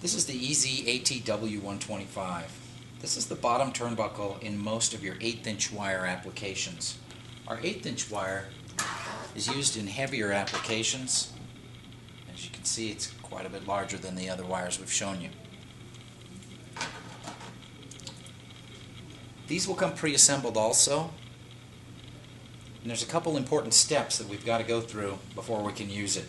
This is the EZ ATW125. This is the bottom turnbuckle in most of your 1/8" wire applications. Our 1/8" wire is used in heavier applications. As you can see, it's quite a bit larger than the other wires we've shown you. These will come pre-assembled also. And there's a couple important steps that we've got to go through before we can use it.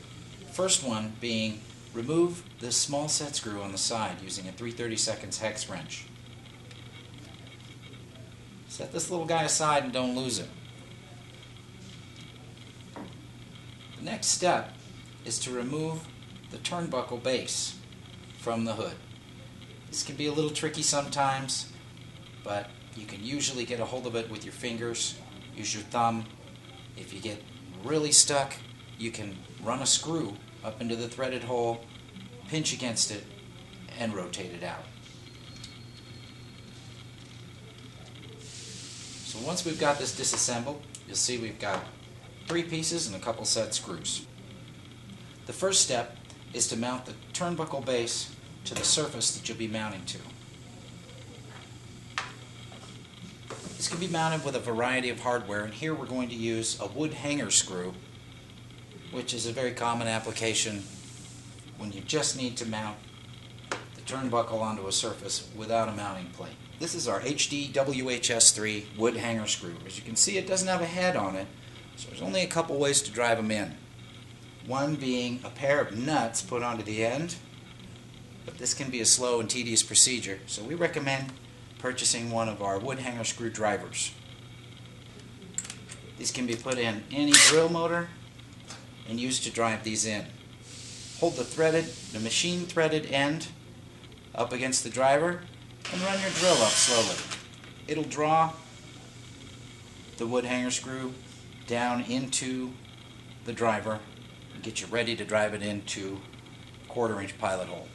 First one being remove this small set screw on the side using a 3/32 hex wrench. Set this little guy aside and don't lose it. The next step is to remove the turnbuckle base from the hood. This can be a little tricky sometimes, but you can usually get a hold of it with your fingers. Use your thumb. If you get really stuck, you can run a screw up into the threaded hole, pinch against it, and rotate it out. So once we've got this disassembled, you'll see we've got 3 pieces and a couple set screws. The first step is to mount the turnbuckle base to the surface that you'll be mounting to. This can be mounted with a variety of hardware, and here we're going to use a wood hanger screw, which is a very common application when you just need to mount the turnbuckle onto a surface without a mounting plate. This is our HD WHS3 wood hanger screw. As you can see, it doesn't have a head on it, so there's only a couple ways to drive them in. One being a pair of nuts put onto the end, but this can be a slow and tedious procedure, so we recommend purchasing one of our wood hanger screwdrivers. These can be put in any drill motor and used to drive these in. Hold the machine threaded end up against the driver and run your drill up slowly. It'll draw the wood hanger screw down into the driver and get you ready to drive it into a 1/4" pilot hole.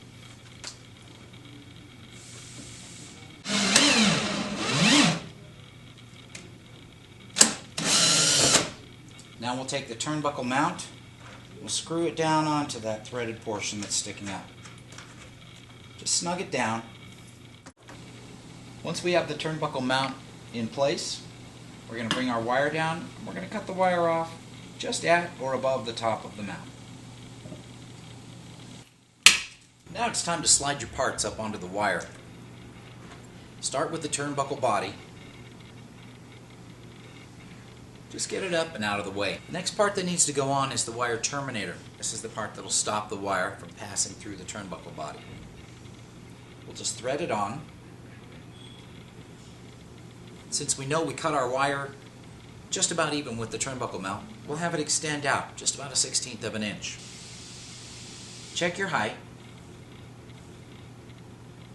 Now we'll take the turnbuckle mount, we'll screw it down onto that threaded portion that's sticking up. Just snug it down. Once we have the turnbuckle mount in place, we're going to bring our wire down and we're going to cut the wire off just at or above the top of the mount. Now it's time to slide your parts up onto the wire. Start with the turnbuckle body. Just get it up and out of the way. The next part that needs to go on is the wire terminator. This is the part that will stop the wire from passing through the turnbuckle body. We'll just thread it on. Since we know we cut our wire just about even with the turnbuckle mount, we'll have it extend out just about a 1/16 of an inch. Check your height,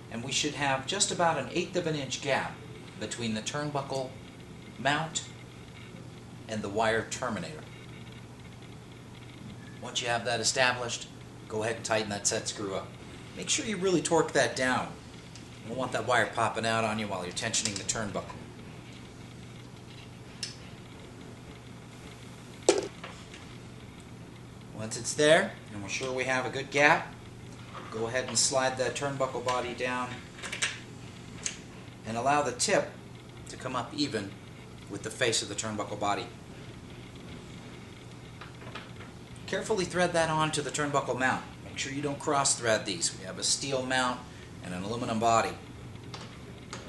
and we should have just about an 1/8 of an inch gap between the turnbuckle mount and the wire terminator. Once you have that established, go ahead and tighten that set screw up. Make sure you really torque that down. You don't want that wire popping out on you while you're tensioning the turnbuckle. Once it's there, and we're sure we have a good gap, go ahead and slide that turnbuckle body down and allow the tip to come up even with the face of the turnbuckle body. Carefully thread that onto the turnbuckle mount. Make sure you don't cross thread these. We have a steel mount and an aluminum body.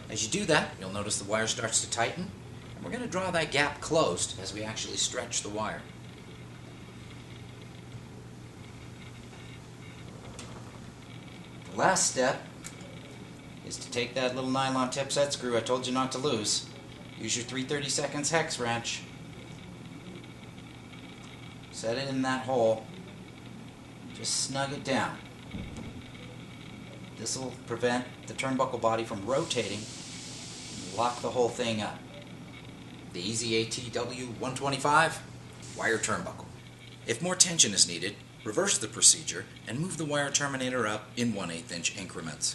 As you do that, you'll notice the wire starts to tighten, and we're going to draw that gap closed as we actually stretch the wire. The last step is to take that little nylon tip set screw I told you not to lose. Use your 3/32 hex wrench. Set it in that hole. Just snug it down. This will prevent the turnbuckle body from rotating and lock the whole thing up. The EZ ATW125 wire turnbuckle. If more tension is needed, reverse the procedure and move the wire terminator up in 1/8" increments.